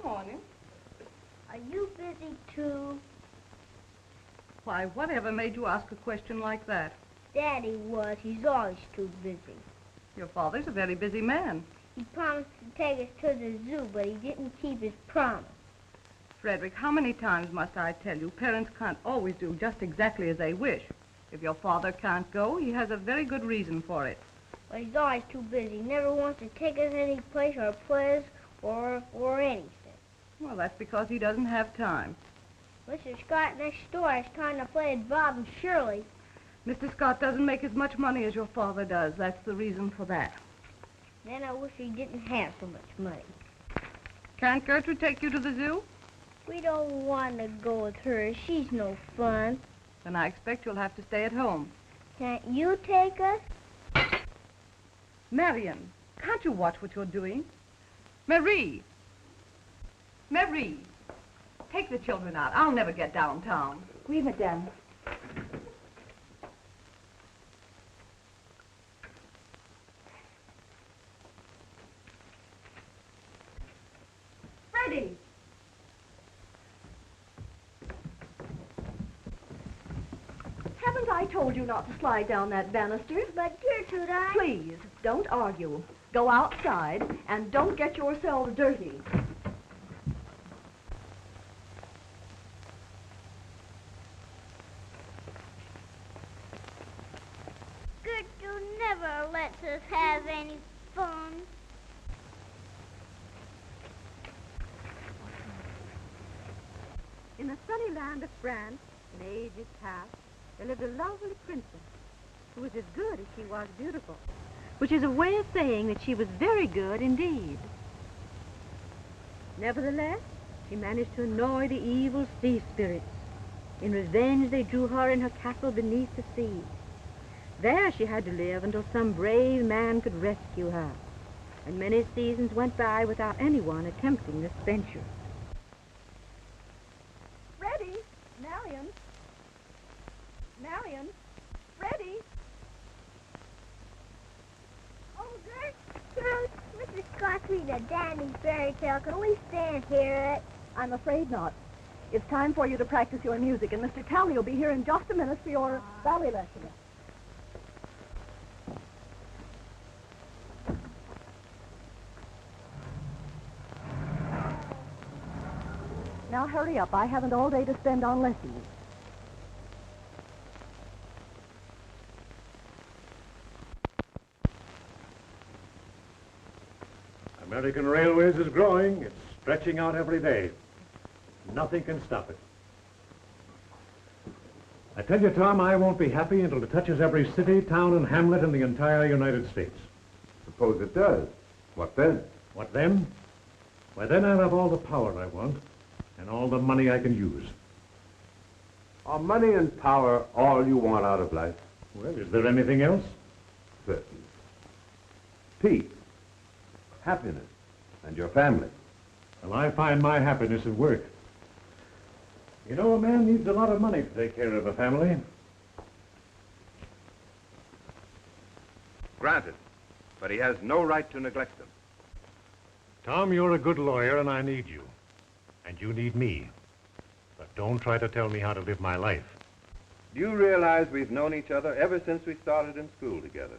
Morning. Are you busy too? Why, whatever made you ask a question like that? Daddy was. He's always too busy. Your father's a very busy man. He promised to take us to the zoo, but he didn't keep his promise. Frederick, how many times must I tell you, parents can't always do just exactly as they wish. If your father can't go, he has a very good reason for it. But he's always too busy. He never wants to take us any place or play us or anything. Well, that's because he doesn't have time. Mr. Scott next door is trying to play at Bob and Shirley. Mr. Scott doesn't make as much money as your father does. That's the reason for that. Then I wish he didn't have so much money. Can't Gertrude take you to the zoo? We don't want to go with her. She's no fun. Then I expect you'll have to stay at home. Can't you take us? Marion, can't you watch what you're doing? Marie! Marie! Take the children out. I'll never get downtown. Oui, madame. Freddie! Haven't I told you not to slide down that banister? But Gertrude, Please, don't argue. Go outside and don't get yourselves dirty. Gertrude never lets us have any fun. In the sunny land of France, in ages past, there lived a lovely princess who was as good as she was beautiful, which is a way of saying that she was very good indeed. Nevertheless, she managed to annoy the evil sea spirits. In revenge, they drew her in her castle beneath the sea. There she had to live until some brave man could rescue her, and many seasons went by without anyone attempting this venture. Freddie! Marion! Marion! Freddie! Oh, Gertrude, Mr. Scott's reading a dandy fairy tale. Can we stand here it? I'm afraid not. It's time for you to practice your music, and Mr. Talley will be here in just a minute for your ballet lesson. Now hurry up. I haven't all day to spend on lessons. American Railways is growing. Its stretching out every day. Nothing can stop it. I tell you, Tom, I won't be happy until it touches every city, town, and hamlet in the entire United States. Suppose it does. What then? What then? Why, then I'll have all the power I want and all the money I can use. Are money and power all you want out of life? Well, is there anything else? Certain. Peace, happiness, and your family. Well, I find my happiness at work. You know, a man needs a lot of money to take care of a family. Granted, but he has no right to neglect them. Tom, you're a good lawyer, and I need you. And you need me. But don't try to tell me how to live my life. Do you realize we've known each other ever since we started in school together?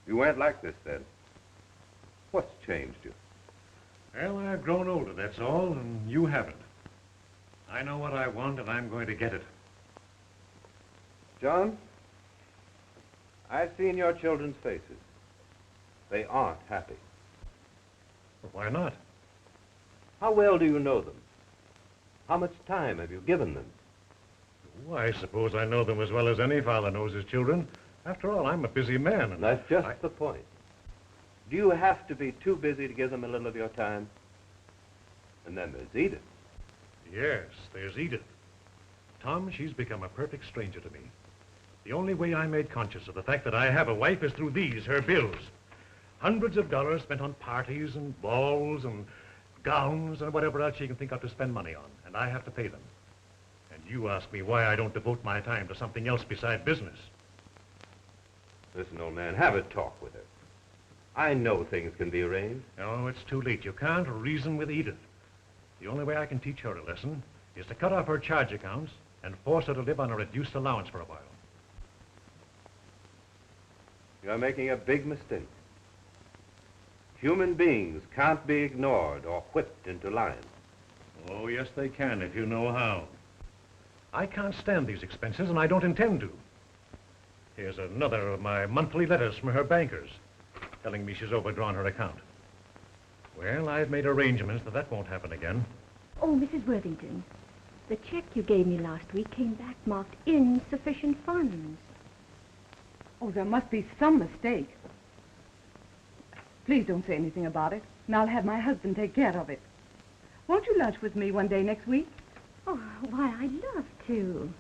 You weren't like this then. What's changed you? Well, I've grown older, that's all, and you haven't. I know what I want, and I'm going to get it. John, I've seen your children's faces. They aren't happy. Well, why not? How well do you know them? How much time have you given them? Oh, I suppose I know them as well as any father knows his children. After all, I'm a busy man, and That's just the point. Do you have to be too busy to give them a little of your time? And then there's Edith. Yes, there's Edith. Tom, she's become a perfect stranger to me. The only way I made conscious of the fact that I have a wife is through these, her bills. Hundreds of dollars spent on parties and balls and gowns and whatever else she can think of to spend money on, and I have to pay them. And you ask me why I don't devote my time to something else beside business. Listen, old man, have a talk with her. I know things can be arranged. No, it's too late. You can't reason with Edith. The only way I can teach her a lesson is to cut off her charge accounts and force her to live on a reduced allowance for a while. You're making a big mistake. Human beings can't be ignored or whipped into line. Oh, yes, they can, if you know how. I can't stand these expenses, and I don't intend to. Here's another of my monthly letters from her bankers, telling me she's overdrawn her account. Well, I've made arrangements that won't happen again. Oh, Mrs. Worthington, the check you gave me last week came back marked insufficient funds. Oh, there must be some mistake. Please don't say anything about it, and I'll have my husband take care of it. Won't you lunch with me one day next week? Oh, why, I'd love to.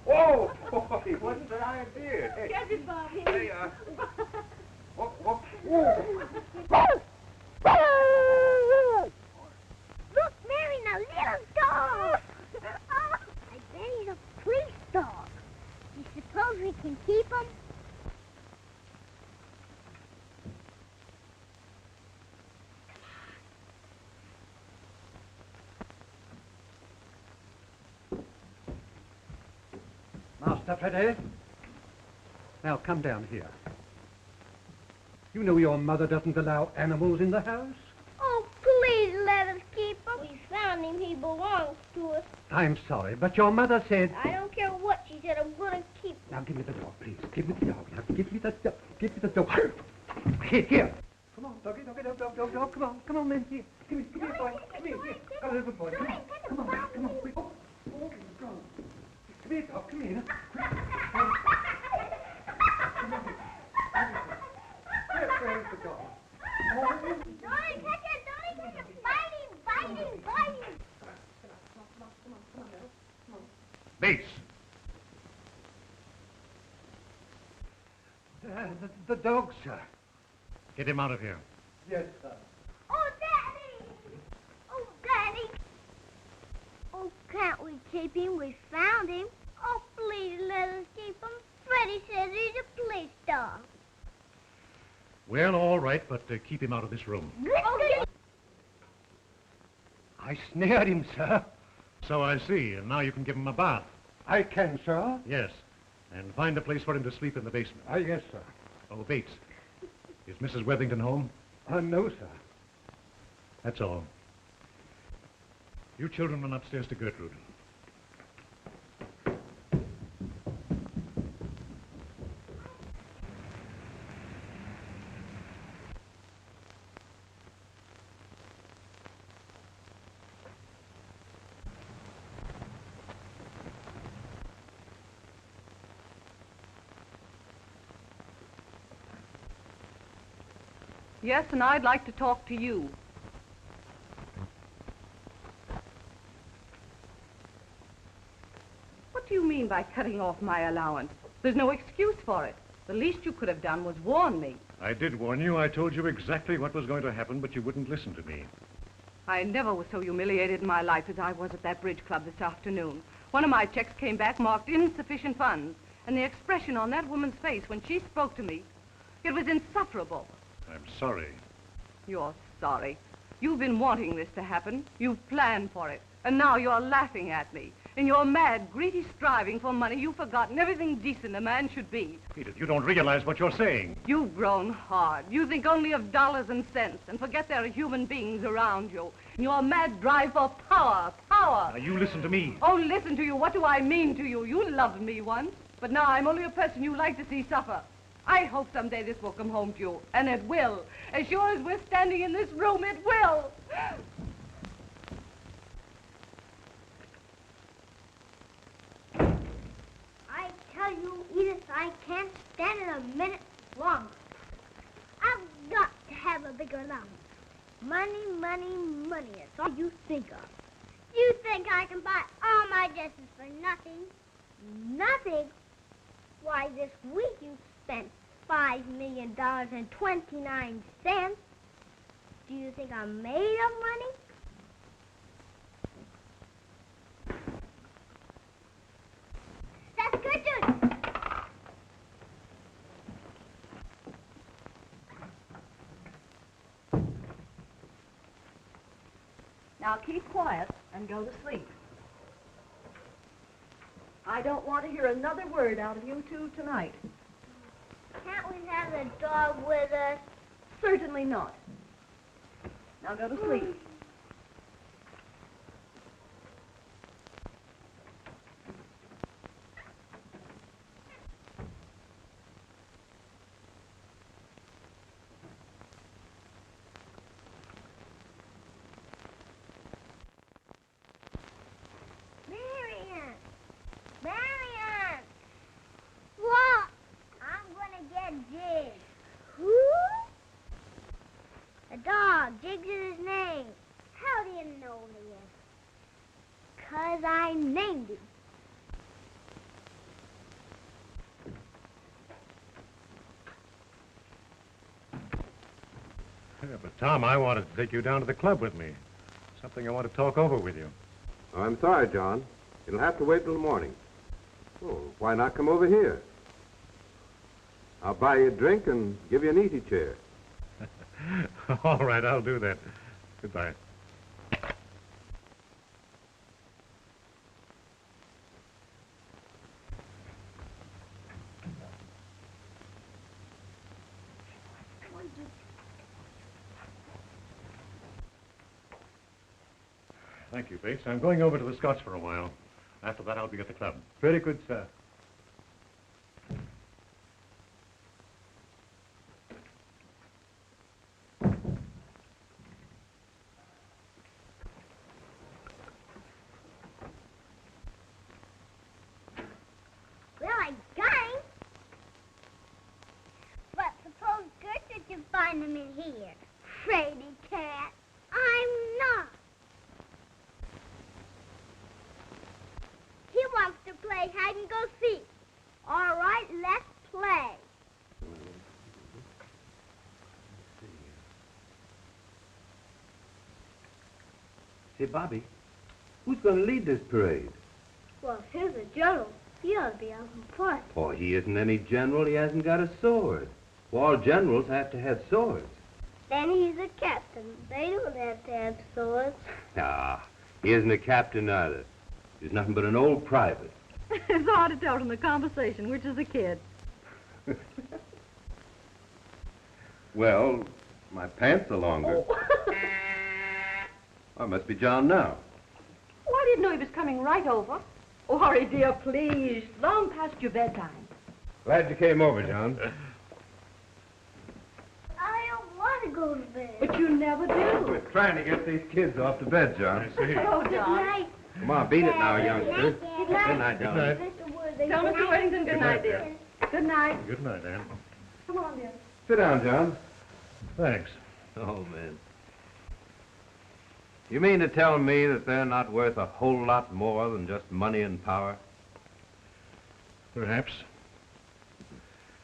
Whoa, boy, what's an idea? Hey, Catch it, Bobby. hey, whoop. Look, Mary, a little dog. I bet he's a police dog. You suppose we can keep him? Master Freddy? Now, come down here. You know your mother doesn't allow animals in the house? Oh, please let us keep him. We found him. He belongs to us. I'm sorry, but your mother said... I don't care what she said. I'm going to keep him. Now, give me the dog, please. Give me the dog. Now, give me the dog. Give me the dog. Here. Come on, doggy, dog. Come on, then. Here. Give me, boy. Come here. Come on, good boy. Come on. Quick. Oh, go. Come here, dog. Come here. Where's the dog? Don't touch it. Bite him. Bates! The dog, sir. Get him out of here. Yes, sir. Oh, Daddy. Oh, can't we keep him? We found him. Oh, please let us keep him. Freddie says he's a police dog. Well, all right, but keep him out of this room. I snared him, sir. So I see, and now you can give him a bath. I can, sir. Yes, and find a place for him to sleep in the basement. Yes, sir. Oh, Bates, is Mrs. Worthington home? No, sir. That's all. You children run upstairs to Gertrude. Yes, and I'd like to talk to you. What do you mean by cutting off my allowance? There's no excuse for it. The least you could have done was warn me. I did warn you. I told you exactly what was going to happen, but you wouldn't listen to me. I never was so humiliated in my life as I was at that bridge club this afternoon. One of my checks came back marked insufficient funds, and the expression on that woman's face when she spoke to me, it was insufferable. I'm sorry. You're sorry. You've been wanting this to happen. You've planned for it. And now you're laughing at me. In your mad, greedy striving for money, you've forgotten everything decent a man should be. Edith, you don't realize what you're saying. You've grown hard. You think only of dollars and cents and forget there are human beings around you. In your mad drive for power. Now, you listen to me. Oh, listen to you. What do I mean to you? You loved me once, but now I'm only a person you like to see suffer. I hope someday this will come home to you, and it will. As sure as we're standing in this room, it will. I tell you, Edith, I can't stand it a minute longer. I've got to have a bigger allowance. Money, money, money. That's all you think of. You think I can buy all my dresses for nothing? Nothing? Why, this week you spent $5,000,029. Do you think I'm made of money? That's good, dude. Now keep quiet and go to sleep. I don't want to hear another word out of you two tonight. Can't we have the dog with us? Certainly not. Now go to sleep. Marian! Marian! What? I'm gonna get Jiggs. Who? A dog. Jiggs is his name. How do you know this? 'Cause I named him. Yeah, but, Tom, I wanted to take you down to the club with me. Something I want to talk over with you. Oh, I'm sorry, John. It'll have to wait till the morning. Oh, why not come over here? I'll buy you a drink and give you an easy chair. All right, I'll do that. Goodbye. Thank you, Bates. I'm going over to the Scots for a while. After that, I'll be at the club. Very good, sir. Well, I got him. But suppose Gertrude can find him in here. Fraidy cat. I'm not. He wants to play hide and go seek. All right, let's play. Say, Bobby, who's going to lead this parade? Well, if he's a general, he ought to be out in front. Oh, he isn't any general. He hasn't got a sword. Well, all generals have to have swords. Then he's a captain. They don't have to have swords. Ah, he isn't a captain either. He's nothing but an old private. It's hard to tell from the conversation which is the kid. Well, my pants are longer. Oh, it must be John now. Oh, I didn't know he was coming right over. Oh, Harry, dear, please. Long past your bedtime. Glad you came over, John. I don't want to go to bed. But you never do. We're trying to get these kids off to bed, John. I see. Oh, Good John. night. Come on, beat it now, youngster. Good Good night. night, John. Good Mr. Worthing. Tell Mr. Worthington good night, dear. Good night. Good night, Ann. Come on, dear. Sit down, John. Thanks. Oh, man. You mean to tell me that they're not worth a whole lot more than just money and power? Perhaps.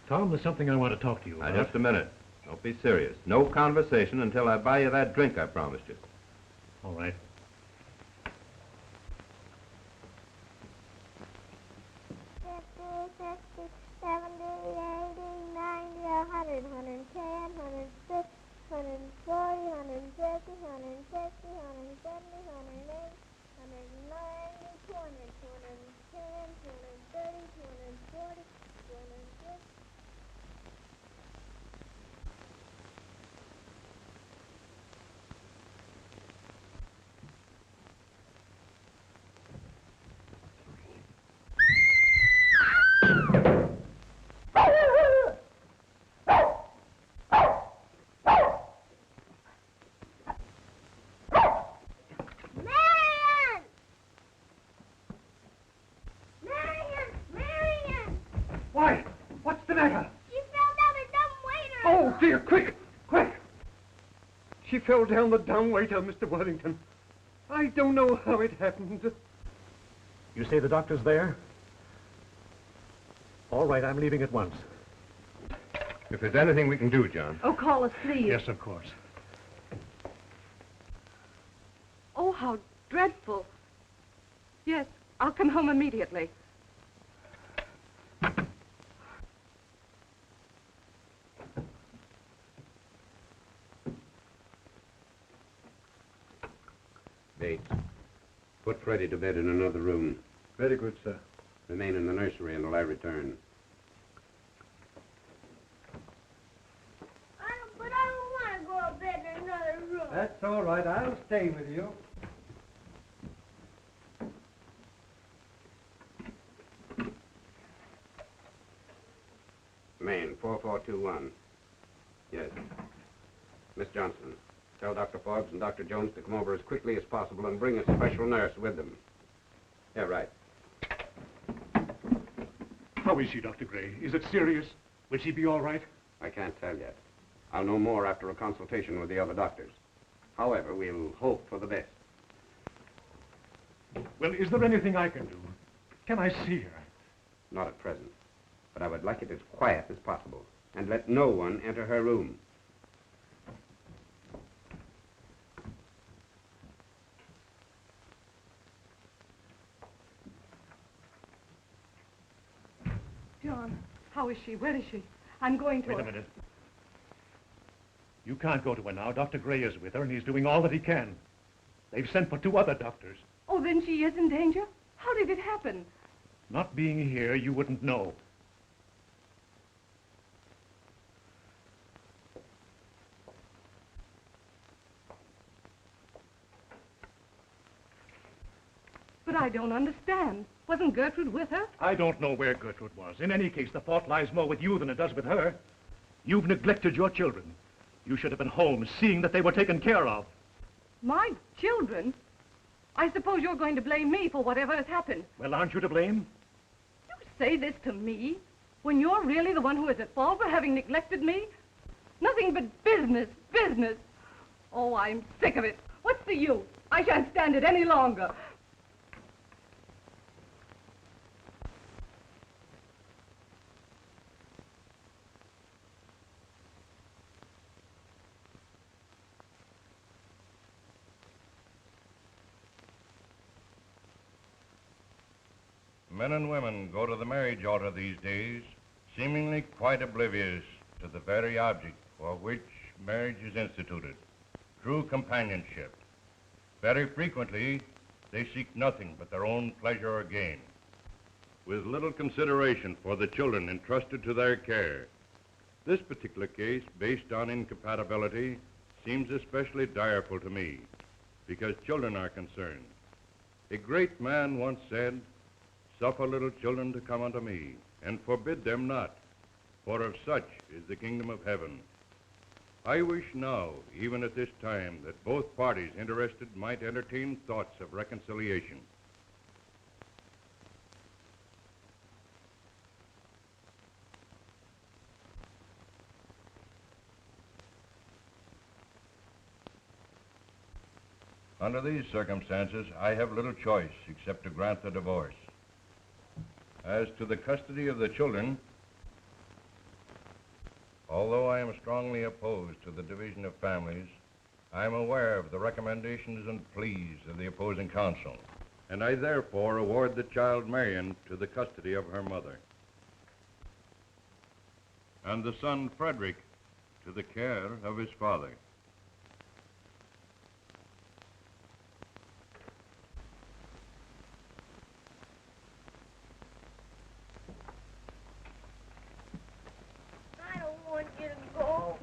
Tom, there's something I want to talk to you Now, about. just a minute. Don't be serious. No conversation until I buy you that drink I promised you. All right. Why? What's the matter? She fell down a dumb waiter. Oh, dear, quick, quick. She fell down the dumbwaiter, Mr. Worthington. I don't know how it happened. You say the doctor's there? All right, I'm leaving at once. If there's anything we can do, John. Oh, call us, please. Yes, of course. Oh, how dreadful. Yes, I'll come home immediately. Bates, put Freddie to bed in another room. Very good, sir. Remain in the nursery until I return. But I don't want to go to bed in another room. That's all right. I'll stay with you. Maine, 4421. Yes. Miss Johnson, tell Dr. Forbes and Dr. Jones to come over as quickly as possible and bring a special nurse with them. Yeah, right. How is she, Dr. Gray? Is it serious? Will she be all right? I can't tell yet. I'll know more after a consultation with the other doctors. However, we'll hope for the best. Well, is there anything I can do? Can I see her? Not at present. But I would like it as quiet as possible. And let no one enter her room. John, how is she? Where is she? I'm going to Wait her. a minute. You can't go to her now. Dr. Gray is with her, and he's doing all that he can. They've sent for 2 other doctors. Oh, then she is in danger? How did it happen? Not being here, you wouldn't know. But I don't understand. Wasn't Gertrude with her? I don't know where Gertrude was. In any case, the fault lies more with you than it does with her. You've neglected your children. You should have been home, seeing that they were taken care of. My children? I suppose you're going to blame me for whatever has happened. Well, aren't you to blame? You say this to me when you're really the one who is at fault for having neglected me? Nothing but business, business. Oh, I'm sick of it. What's the use? I shan't stand it any longer. Men and women go to the marriage altar these days, seemingly quite oblivious to the very object for which marriage is instituted, true companionship. Very frequently, they seek nothing but their own pleasure or gain. With little consideration for the children entrusted to their care. This particular case, based on incompatibility, seems especially direful to me, because children are concerned. A great man once said, "Suffer little children to come unto me, and forbid them not, for of such is the kingdom of heaven." I wish now, even at this time, that both parties interested might entertain thoughts of reconciliation. Under these circumstances, I have little choice except to grant the divorce. As to the custody of the children, although I am strongly opposed to the division of families, I am aware of the recommendations and pleas of the opposing counsel, and I therefore award the child Marion to the custody of her mother, and the son Frederick to the care of his father. I don't want you to go.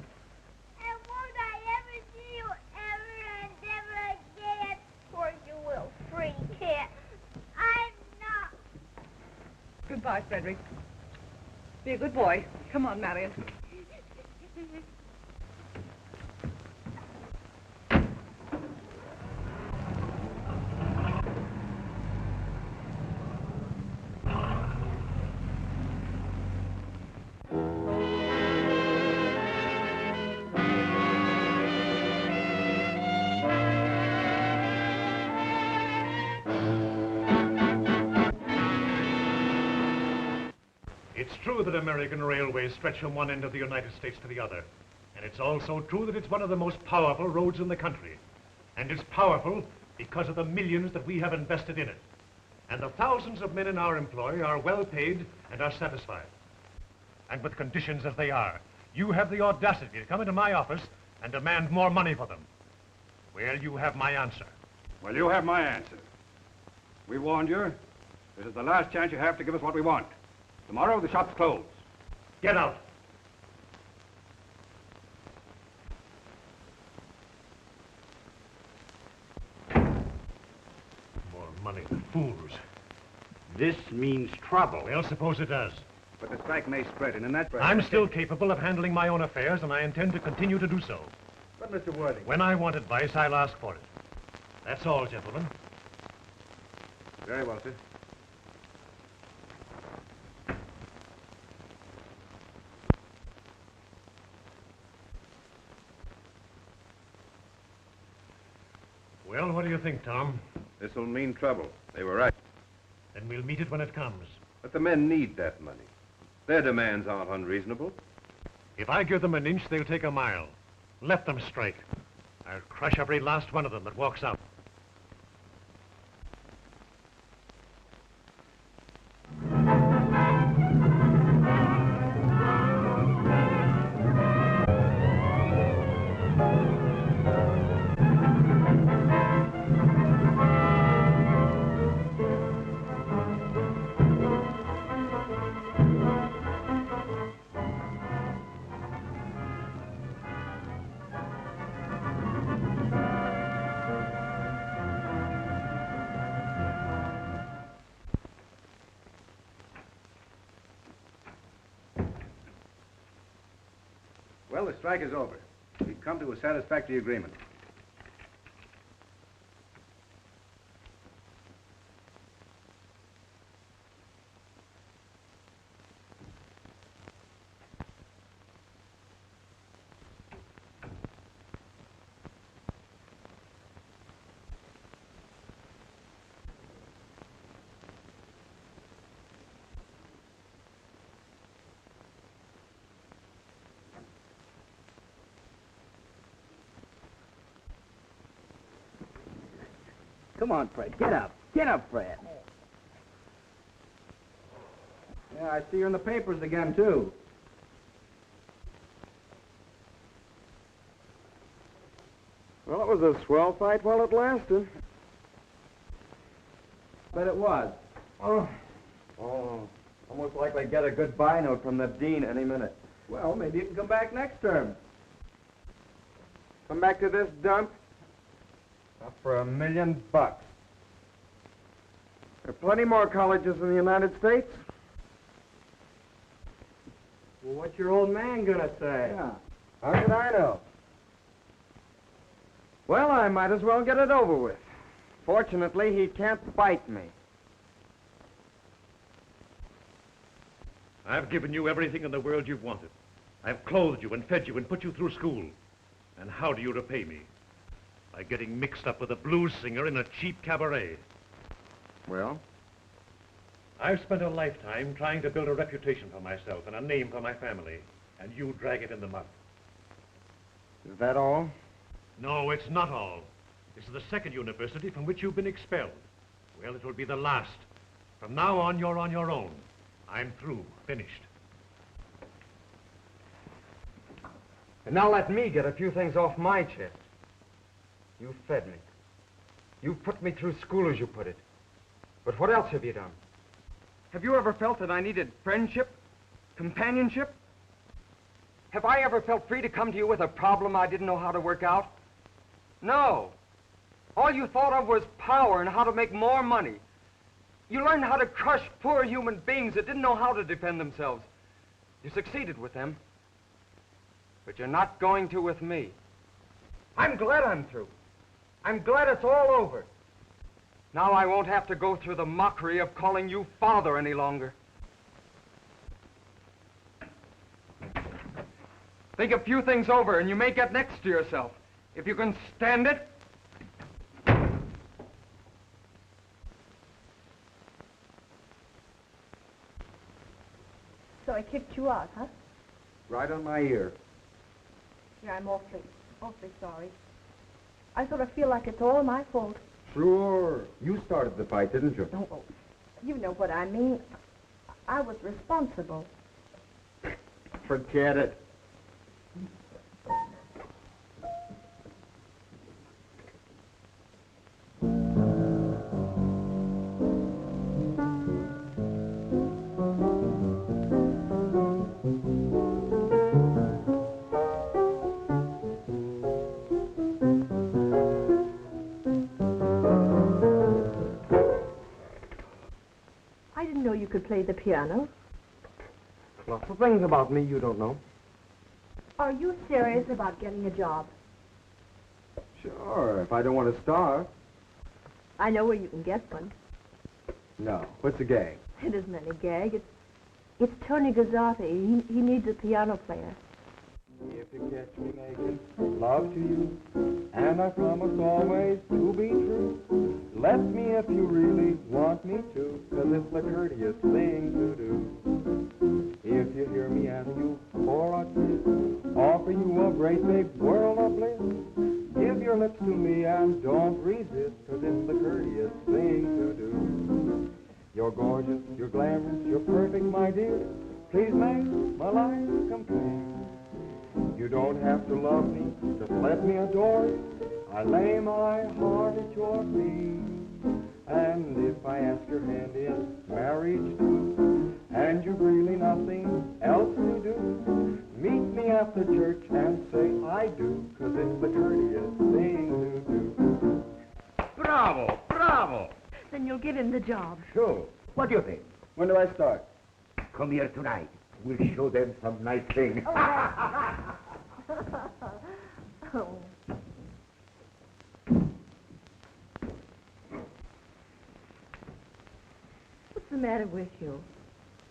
And won't I ever see you ever and ever again? Of course you will, free kid. I'm not. Goodbye, Frederick. Be a good boy. Come on, Marion. It's true that American railways stretch from one end of the United States to the other. And it's also true that it's one of the most powerful roads in the country. And it's powerful because of the millions that we have invested in it. And the thousands of men in our employ are well paid and are satisfied. And with conditions as they are, you have the audacity to come into my office and demand more money for them. Well, you have my answer. Well, you have my answer. We warned you. This is the last chance you have to give us what we want. Tomorrow, the shop's closed. Get out. More money, the fools. This means trouble. Well, suppose it does. But the strike may spread, and in that... I'm still capable of handling my own affairs, and I intend to continue to do so. But, Mr. Worthing... When I want advice, I'll ask for it. That's all, gentlemen. Very well, sir. Well, what do you think, Tom? This will mean trouble. They were right. Then we'll meet it when it comes. But the men need that money. Their demands aren't unreasonable. If I give them an inch, they'll take a mile. Let them strike. I'll crush every last one of them that walks out. Well, the strike is over. We've come to a satisfactory agreement. Come on, Fred. Get up. Get up, Fred. Yeah, I see you're in the papers again, too. Well, it was a swell fight while it lasted. Bet it was. Oh, almost likely get a goodbye note from the dean any minute. Well, maybe you can come back next term. Come back to this dump? Not for $1 million. There are plenty more colleges in the United States. Well, what's your old man gonna say? Yeah. How could I know? Well, I might as well get it over with. Fortunately, he can't bite me. I've given you everything in the world you've wanted. I've clothed you and fed you and put you through school. And how do you repay me? by getting mixed up with a blues singer in a cheap cabaret. Well? I've spent a lifetime trying to build a reputation for myself and a name for my family, and you drag it in the mud. Is that all? No, it's not all. This is the second university from which you've been expelled. Well, it will be the last. From now on, you're on your own. I'm through, finished. And now let me get a few things off my chest. You fed me. You put me through school, as you put it. But what else have you done? Have you ever felt that I needed friendship? Companionship? Have I ever felt free to come to you with a problem I didn't know how to work out? No. All you thought of was power and how to make more money. You learned how to crush poor human beings that didn't know how to defend themselves. You succeeded with them. But you're not going to with me. I'm glad I'm through. I'm glad it's all over. Now I won't have to go through the mockery of calling you father any longer. Think a few things over and you may get next to yourself. If you can stand it. So I kicked you out, huh? Right on my ear. Yeah, I'm awfully sorry. I sort of feel like it's all my fault. Sure. You started the fight, didn't you? Oh, you know what I mean. I was responsible. Forget it. I didn't know you could play the piano. Lots of things about me you don't know. Are you serious about getting a job? Sure, if I don't want to starve. I know where you can get one. No. What's the gag? It isn't any gag. It's Tony Gazzotti. He needs a piano player. If you catch me making love to you, and I promise always to be true, let me if you really want me to, 'cause it's the courteous thing to do. If you hear me ask you for a kiss, offer you a great big world of bliss, give your lips to me and don't resist, 'cause it's the courteous thing to do. You're gorgeous, you're glamorous, you're perfect, my dear. Please make my life complete. You don't have to love me, just let me adore you. I lay my heart at your feet. And if I ask your hand in marriage too, and you've really nothing else to do, meet me at the church and say I do, 'cause it's the courteous thing to do. Bravo, bravo. Then you'll give him the job. Sure. What do you think? When do I start? Come here tonight. We'll show them some nice thing. Oh. What's the matter with you?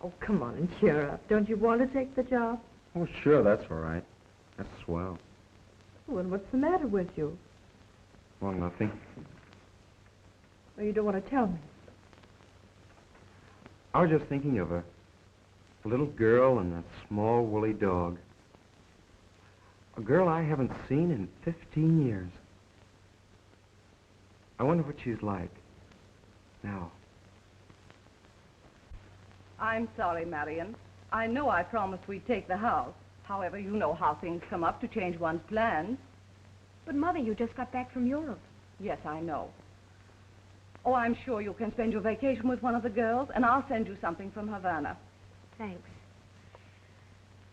Oh, come on and cheer up. Don't you want to take the job? Oh, sure, that's all right. That's swell. Well, what's the matter with you? Well, nothing. Well, you don't want to tell me. I was just thinking of a little girl and a small woolly dog. A girl I haven't seen in 15 years. I wonder what she's like now. I'm sorry, Marion. I know I promised we'd take the house. However, you know how things come up to change one's plans. But, Mother, you just got back from Europe. Yes, I know. Oh, I'm sure you can spend your vacation with one of the girls, and I'll send you something from Havana. Thanks.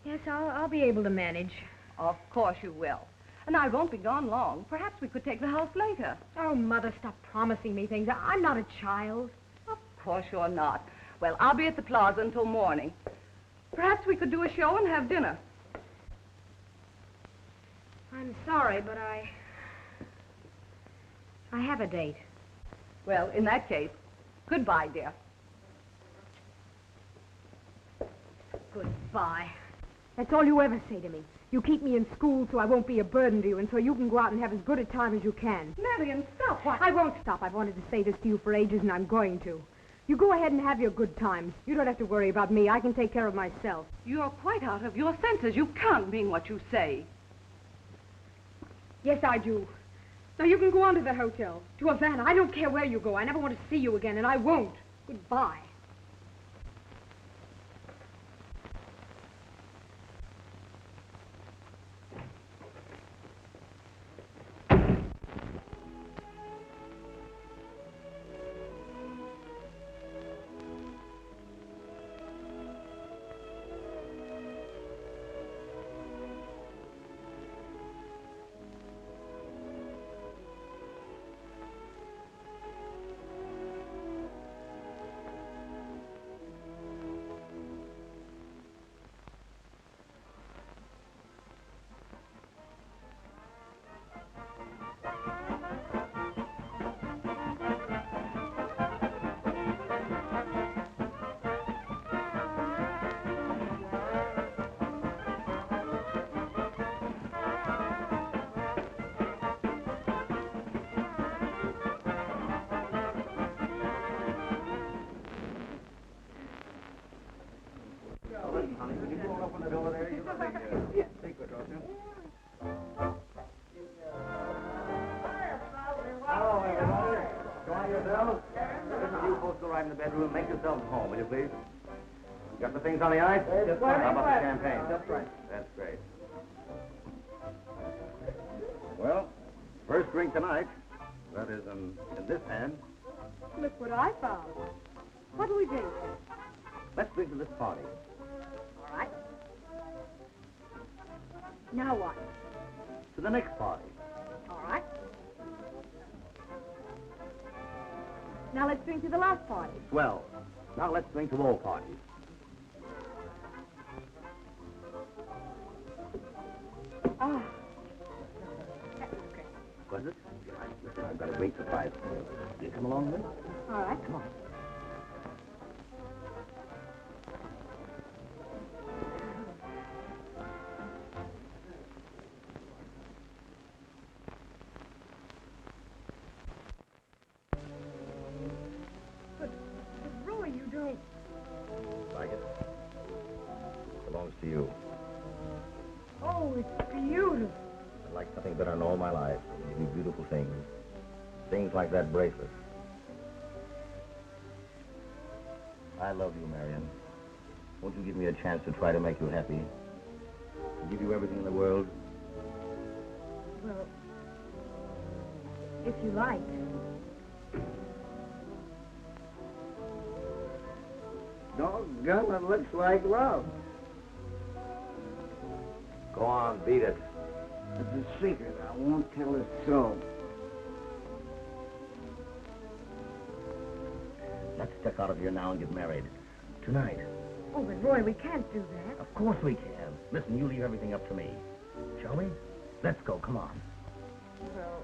Yes, I'll be able to manage. Of course you will. And I won't be gone long. Perhaps we could take the house later. Oh, Mother, stop promising me things. I'm not a child. Of course you're not. Well, I'll be at the plaza until morning. Perhaps we could do a show and have dinner. I'm sorry, but I have a date. Well, in that case, goodbye, dear. Goodbye. That's all you ever say to me. You keep me in school so I won't be a burden to you, and so you can go out and have as good a time as you can. Marion, stop. Why? I won't stop. I've wanted to say this to you for ages, and I'm going to. You go ahead and have your good times. You don't have to worry about me. I can take care of myself. You're quite out of your senses. You can't mean what you say. Yes, I do. Now, you can go on to the hotel, to Havana. I don't care where you go. I never want to see you again, and I won't. Goodbye. In the bedroom, make yourselves at home, will you please? Got the things on the ice? Just right. How about the champagne? Just right. That's great. Well, first drink tonight. That is in this hand. Look what I found. What do we drink? Let's drink to this party. All right. Now what? To the next party. All right. Now let's drink to the last party. Swell. Now let's drink to all parties. Ah. That's okay. Was it? Listen, I've got a great surprise for you. You come along with me? All right. Come on. Like it? Belongs to you. Oh, it's beautiful. I'd like nothing better in all my life. You do beautiful things. Things like that bracelet. I love you, Marion. Won't you give me a chance to try to make you happy? To give you everything in the world? Well, if you like. Doggone, it looks like love. Go on, beat it. It's a secret. I won't tell a soul. Let's step out of here now and get married. Tonight. Oh, but Roy, we can't do that. Of course we can. Listen, you leave everything up to me. Shall we? Let's go. Come on. Well...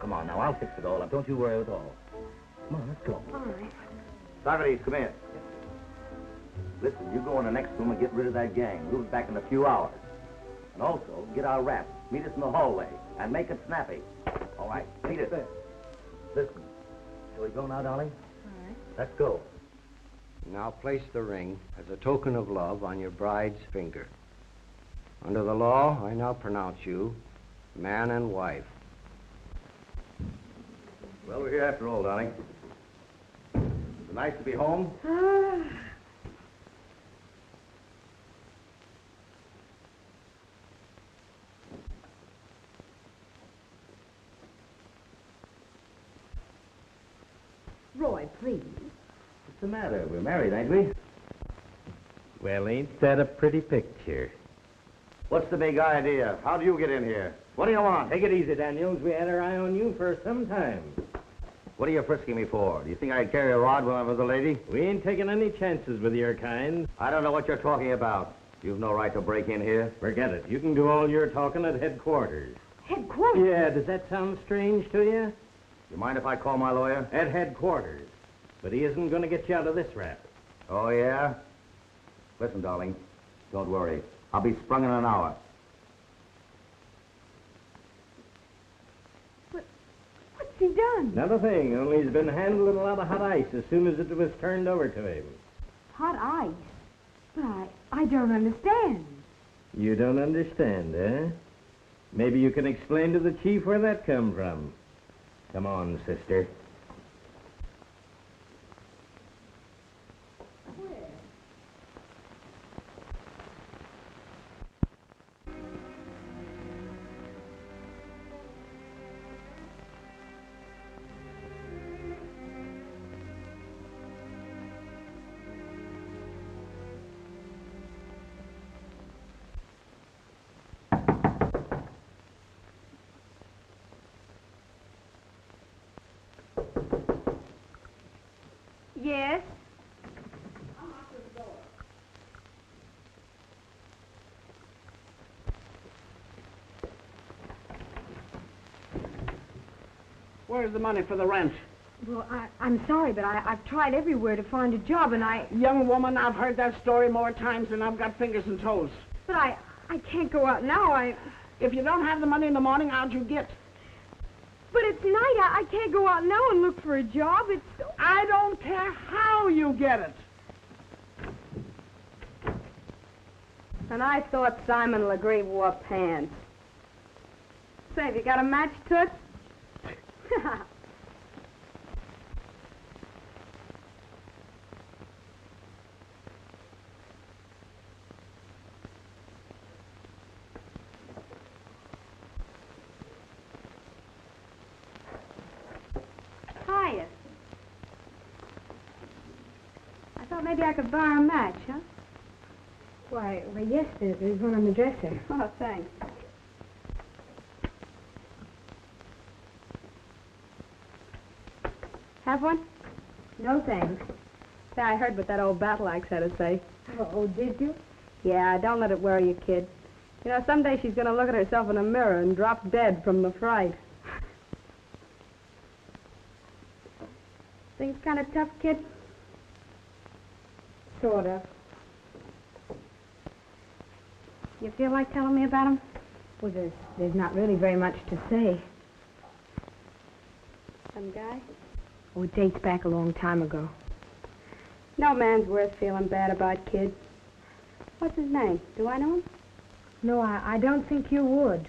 Come on, now. I'll fix it all up. Don't you worry at all. Come on, let's go. All right. Socrates, come here. Listen, you go in the next room and get rid of that gang. We'll be back in a few hours. And also, get our wrap. Meet us in the hallway. And make it snappy. All right? Meet us there. Listen. Shall we go now, darling? All right. Let's go. Now place the ring as a token of love on your bride's finger. Under the law, I now pronounce you man and wife. Well, we're here after all, darling. It's nice to be home. Roy, please. What's the matter? We're married, ain't we? Well, ain't that a pretty picture? What's the big idea? How do you get in here? What do you want? Take it easy, Daniels. We had our eye on you for some time. What are you frisking me for? Do you think I'd carry a rod when I was a lady? We ain't taking any chances with your kind. I don't know what you're talking about. You've no right to break in here. Forget it. You can do all your talking at headquarters. Headquarters? Yeah, does that sound strange to you? You mind if I call my lawyer? At headquarters. But he isn't going to get you out of this rap. Oh, yeah? Listen, darling, don't worry. I'll be sprung in an hour. done? Not a thing, only he's been handling a lot of hot ice as soon as it was turned over to him. Hot ice? But I don't understand. You don't understand, eh? Maybe you can explain to the chief where that come from. Come on, sister. Yes? Where's the money for the rent? Well, I'm sorry, but I've tried everywhere to find a job, and Young woman, I've heard that story more times than I've got fingers and toes. But I can't go out now. If you don't have the money in the morning, how'd you get? But it's night. I can't go out now and look for a job. It's so... I don't care how you get it. And I thought Simon Legree wore pants. Say, have you got a match, Toots? Hiya. I thought maybe I could borrow a match, huh? Why, yes, there's one on the dresser. Oh, thanks. Have one? No, thanks. Say, I heard what that old battle axe had to say. Oh, did you? Yeah, don't let it worry you, kid. You know, someday she's going to look at herself in a mirror and drop dead from the fright. Things kind of tough, kid? Sort of. You feel like telling me about him? Well, there's not really very much to say. Some guy? Oh, it dates back a long time ago. No man's worth feeling bad about, kid. What's his name? Do I know him? No, I don't think you would.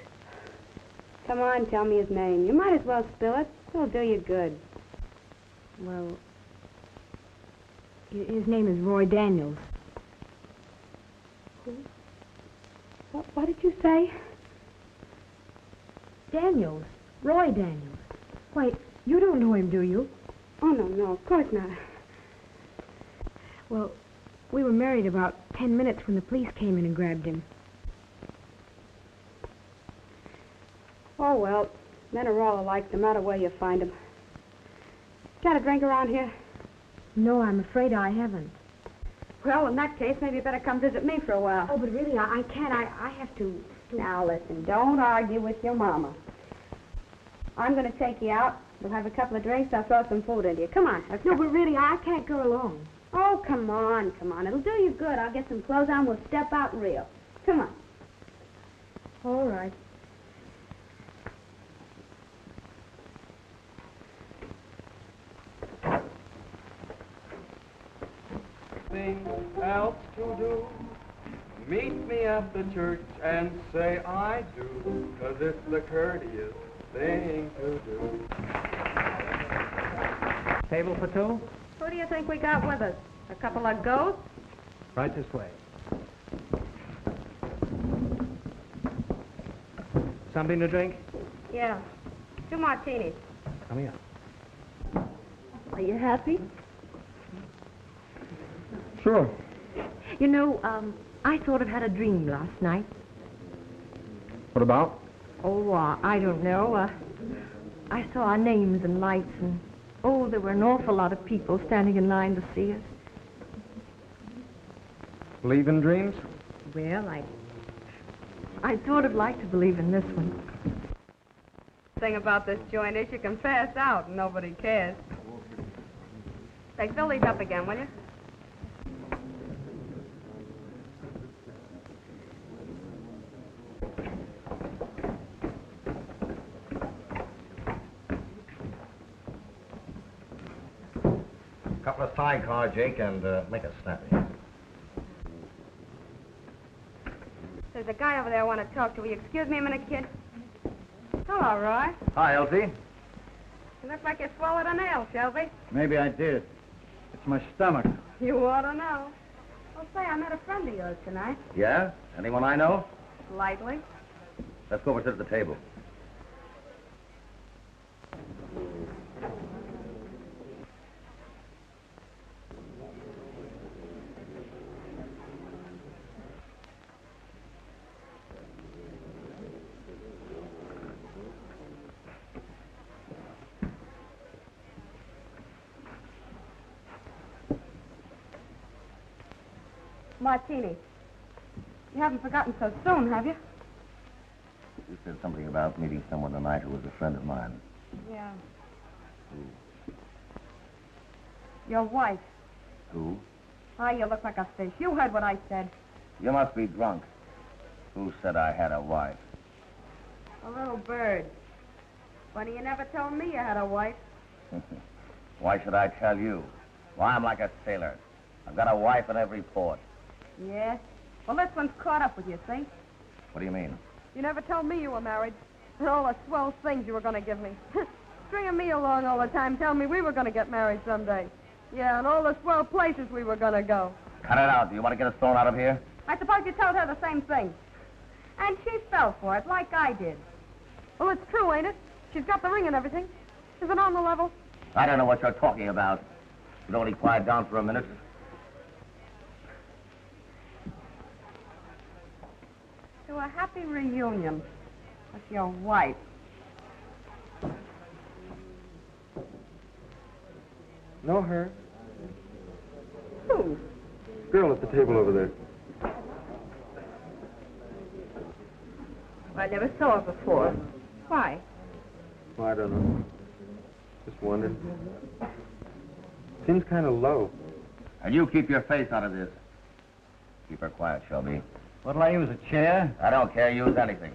Come on, tell me his name. You might as well spill it. It'll do you good. Well, his name is Roy Daniels. Who? What did you say? Daniels. Roy Daniels. Why, you don't know him, do you? Oh, no, of course not. Well, we were married about 10 minutes when the police came in and grabbed him. Oh, well, men are all alike, no matter where you find them. Got a drink around here? No, I'm afraid I haven't. Well, in that case, maybe you better come visit me for a while. Oh, but really, I can't. I have to... Now, listen, don't argue with your mama. I'm going to take you out. We'll have a couple of drinks. I'll throw some food into you. Come on. No, but really, I can't go alone. Oh, come on. It'll do you good. I'll get some clothes on. We'll step out and reel. Come on. All right. Nothing else to do. Meet me at the church and say I do, 'cause it's the courteous thing to do. Table for two? Who do you think we got with us? A couple of ghosts? Right this way. Something to drink? Yeah. 2 martinis. Come here. Are you happy? Sure. You know, I sort of had a dream last night. What about? Oh, I don't know. I saw our names and lights, and, there were an awful lot of people standing in line to see us. Believe in dreams? Well, I'd sort of like to believe in this one. The thing about this joint is you can pass out and nobody cares. Say, fill these up again, will you? couple of sidecars, Jake, and make it snappy. There's a guy over there I want to talk to. Will you excuse me a minute, kid? Hello, Roy. Hi, Elsie. You look like you swallowed a nail, Shelby. Maybe I did. It's my stomach. You ought to know. Well, say, I met a friend of yours tonight. Yeah? Anyone I know? Slightly. Let's go over and sit at the table. Martini. You haven't forgotten so soon, have you? You said something about meeting someone tonight who was a friend of mine. Yeah. Who? Your wife. Who? Why, you look like a fish. You heard what I said. You must be drunk. Who said I had a wife? A little bird. Funny you never told me you had a wife. Why should I tell you? Why, I'm like a sailor. I've got a wife in every port. Yes? Well, this one's caught up with you, see? What do you mean? You never told me you were married. And all the swell things you were going to give me. Stringing me along all the time, telling me we were going to get married someday. Yeah, and all the swell places we were going to go. Cut it out. Do you want to get us thrown out of here? I suppose you told her the same thing. And she fell for it, like I did. Well, it's true, ain't it? She's got the ring and everything. Is it on the level? I don't know what you're talking about. You'd only quiet down for a minute. To a happy reunion with your wife. Know her? Who? Girl at the table over there. I never saw her before. Why? Oh, I don't know. Just wondered. Seems kind of low. And you keep your face out of this. Keep her quiet, Shelby. What'll I use, a chair? I don't care. Use anything.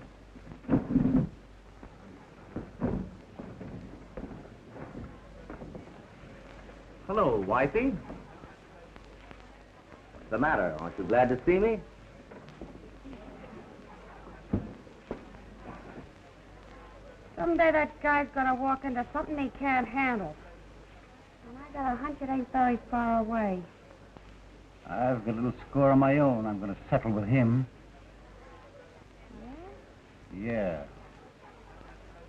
Hello, wifey. What's the matter? Aren't you glad to see me? Someday that guy's gonna walk into something he can't handle. And I got a hunch it ain't very far away. I've got a little score of my own. I'm going to settle with him. Yeah? Yeah.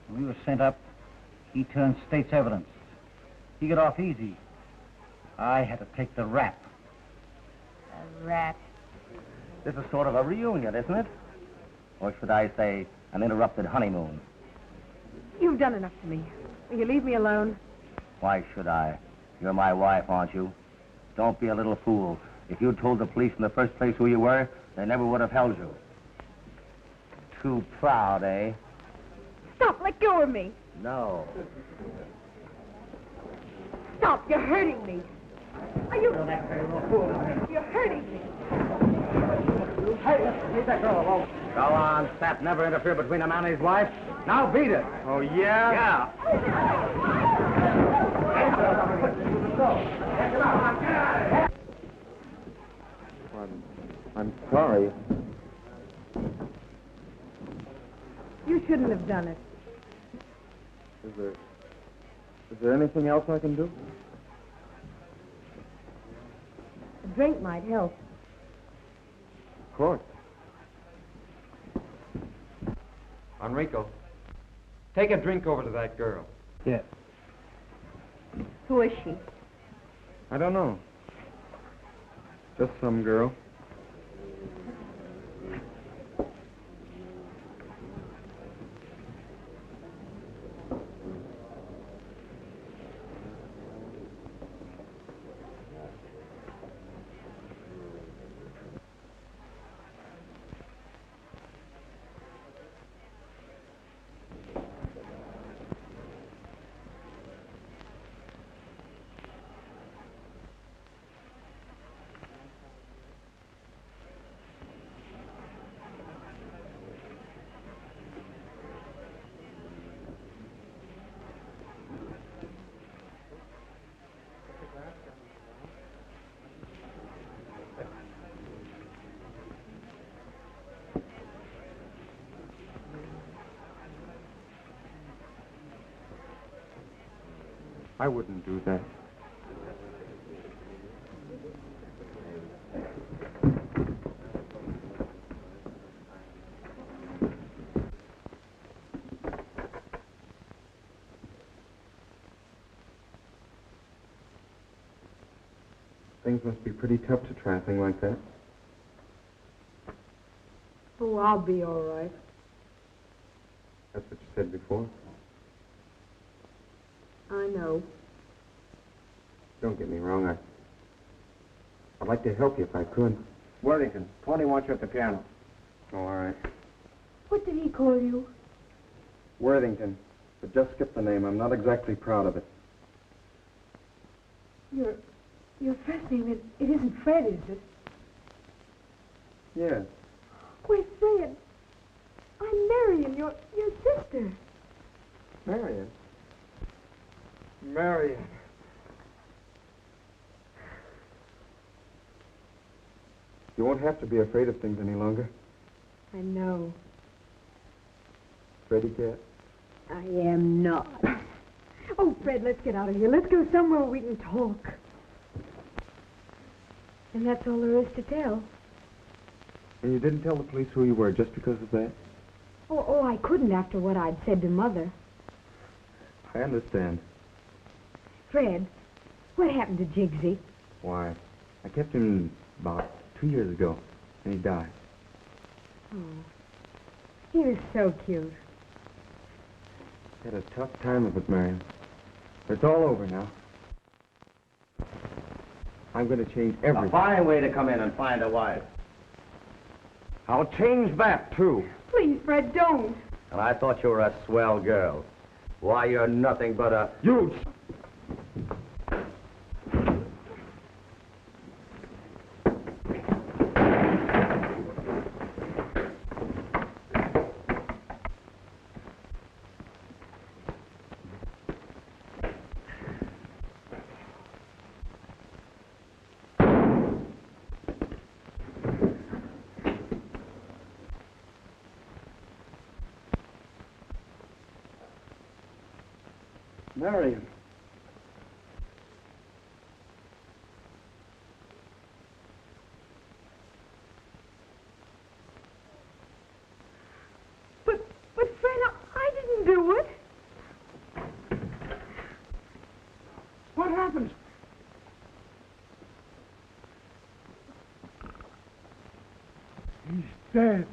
When we were sent up, he turned state's evidence. He got off easy. I had to take the rap. A rat. This is sort of a reunion, isn't it? Or should I say, an interrupted honeymoon? You've done enough to me. Will you leave me alone? Why should I? You're my wife, aren't you? Don't be a little fool. If you'd told the police in the first place who you were, they never would have held you. Too proud, eh? Stop! Let go of me! No. Stop! You're hurting me! Are you... You're hurting me! Hey, leave that girl alone. Go on, Sap. Never interfere between a man and his wife. Now beat it. Oh, yeah? Yeah. I'm sorry. You shouldn't have done it. Is there anything else I can do? A drink might help. Of course. Enrico, take a drink over to that girl. Yes. Who is she? I don't know. Just some girl. I wouldn't do that. Things must be pretty tough to try a thing like that. Oh, I'll be all right. That's what you said before. I know. Don't get me wrong. I'd like to help you if I could. Worthington, Tony wants you at the piano. Oh, all right. What did he call you? Worthington. But just skip the name. I'm not exactly proud of it. Your first name, it isn't Fred, is it? Yes. Wait, Fred. I'm Marion, your sister. Marion. Marion. You won't have to be afraid of things any longer. I know. Freddy cat? I am not. Oh, Fred, let's get out of here. Let's go somewhere where we can talk. And that's all there is to tell. And you didn't tell the police who you were just because of that? Oh, I couldn't after what I'd said to Mother. I understand. Fred, what happened to Jigsy? Why, I kept him about 2 years ago, and he died. Oh, he was so cute. Had a tough time of it, Marion. But it's all over now. I'm going to change everything. A fine way to come in and find a wife. I'll change that, too. Please, Fred, don't. And I thought you were a swell girl. Why, you're nothing but a... You... Marion. But Fred, I didn't do it. What happened? He's dead.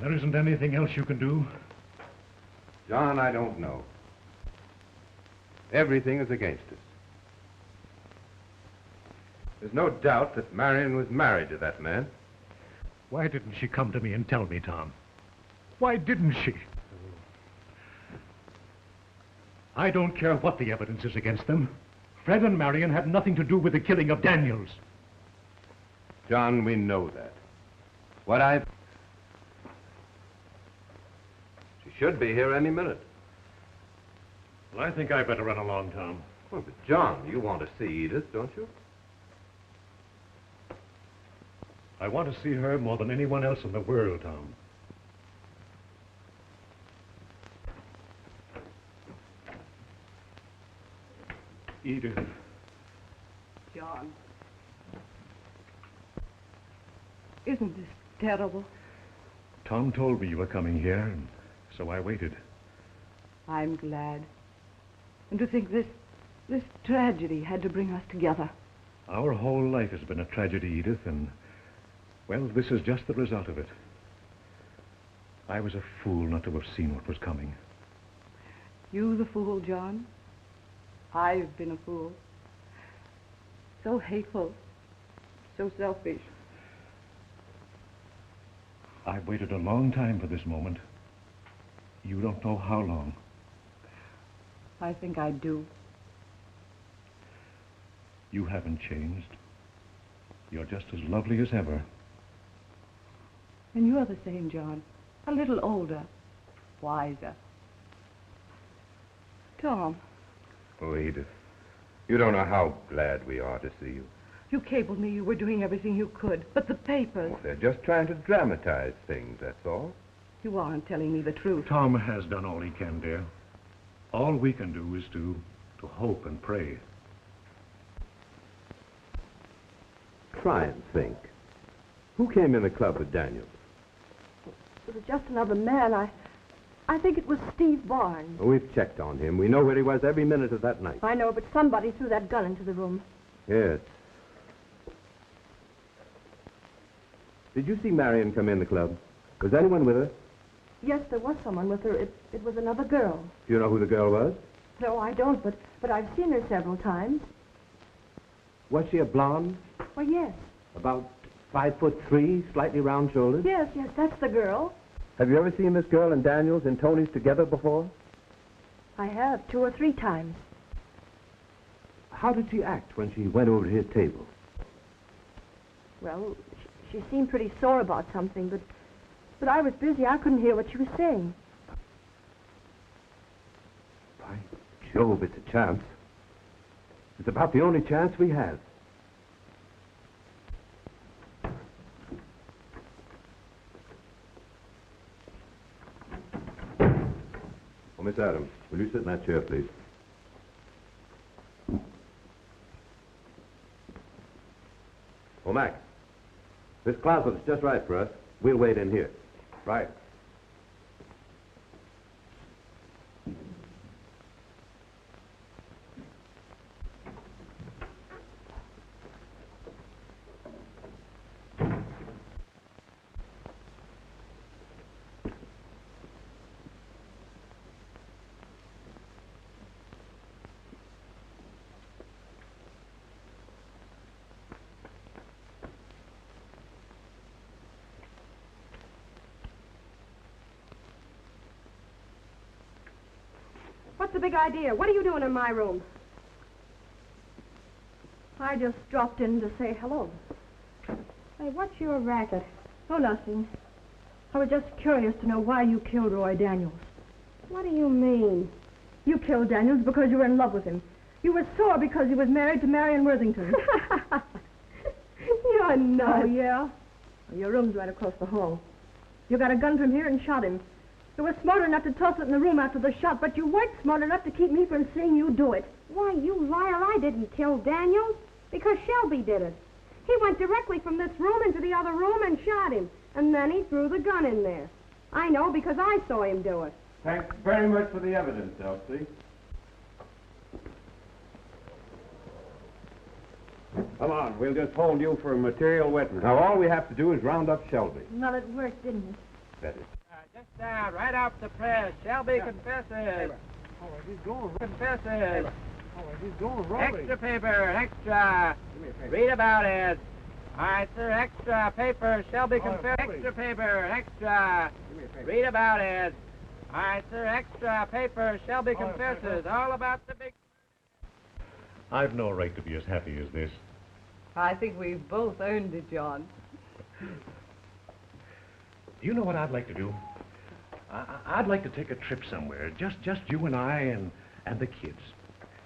There isn't anything else you can do? John, I don't know. Everything is against us. There's no doubt that Marion was married to that man. Why didn't she come to me and tell me, Tom? Why didn't she? I don't care what the evidence is against them. Fred and Marion had nothing to do with the killing of Daniels. John, we know that. should be here any minute. Well, I think I better run along, Tom. Well, but John, you want to see Edith, don't you? I want to see her more than anyone else in the world, Tom. Edith. John. Isn't this terrible? Tom told me you were coming here, and so I waited. I'm glad. And to think this tragedy had to bring us together. Our whole life has been a tragedy, Edith, and, well, this is just the result of it. I was a fool not to have seen what was coming. You the fool, John? I've been a fool. So hateful. So selfish. I've waited a long time for this moment. You don't know how long. I think I do. You haven't changed. You're just as lovely as ever. And you're the same, John. A little older. Wiser. Tom. Oh, Edith, you don't know how glad we are to see you. You cabled me you were doing everything you could, but the papers... Well, they're just trying to dramatize things, that's all. You aren't telling me the truth. Tom has done all he can, dear. All we can do is to hope and pray. Try and think. Who came in the club with Daniels? It was just another man. I think it was Steve Barnes. Oh, we've checked on him. We know where he was every minute of that night. I know, but somebody threw that gun into the room. Yes. Did you see Marion come in the club? Was anyone with her? Yes, there was someone with her. It was another girl. Do you know who the girl was? No, I don't, but I've seen her several times. Was she a blonde? Well, yes. About 5'3", slightly round shoulders? Yes, that's the girl. Have you ever seen this girl and Daniels and Tony's together before? I have, 2 or 3 times. How did she act when she went over to his table? Well, she seemed pretty sore about something, but I was busy. I couldn't hear what she was saying. By Jove, it's a chance. It's about the only chance we have. Oh, Miss Adams, will you sit in that chair, please? Oh, Mac, this closet's just right for us. We'll wait in here. Right. What's the big idea? What are you doing in my room? I just dropped in to say hello. Hey, what's your racket? Oh, nothing. I was just curious to know why you killed Roy Daniels. What do you mean? You killed Daniels because you were in love with him. You were sore because he was married to Marion Worthington. You're nuts. Oh, yeah? Well, your room's right across the hall. You got a gun from here and shot him. You were smart enough to toss it in the room after the shot, but you weren't smart enough to keep me from seeing you do it. Why, you liar, I didn't kill Daniels. Because Shelby did it. He went directly from this room into the other room and shot him. And then he threw the gun in there. I know because I saw him do it. Thanks very much for the evidence, Elsie. Come on, we'll just hold you for a material witness. Now, all we have to do is round up Shelby. Well, it worked, didn't it? Better. Just right off the press. Shelby confesses. Oh, he's going. Confesses. Oh, he's going wrong. Extra paper, extra. Read about it. All right, sir, extra paper. Shelby confesses. Extra paper, extra. Read about it. All right, sir, extra paper. Shelby confesses. All about the big... I've no right to be as happy as this. I think we've both earned it, John. You know what I'd like to do? I'd like to take a trip somewhere, just you and I and the kids.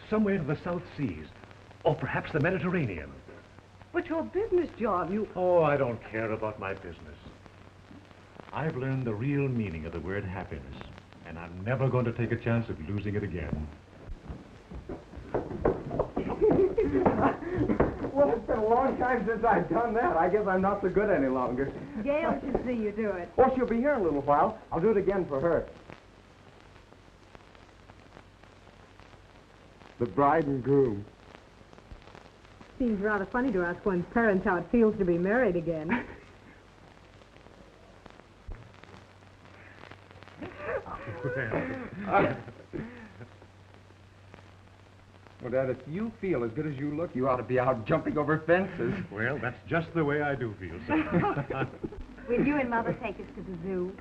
Somewhere to the South Seas, or perhaps the Mediterranean. But your business, John, you... Oh, I don't care about my business. I've learned the real meaning of the word happiness, and I'm never going to take a chance of losing it again. Well, it's been a long time since I've done that. I guess I'm not so good any longer. Gail should see you do it. Oh, she'll be here in a little while. I'll do it again for her. The bride and groom. Seems rather funny to ask one's parents how it feels to be married again. Well, Dad, if you feel as good as you look, you ought to be out jumping over fences. Well, that's just the way I do feel, son. Will you and Mother take us to the zoo?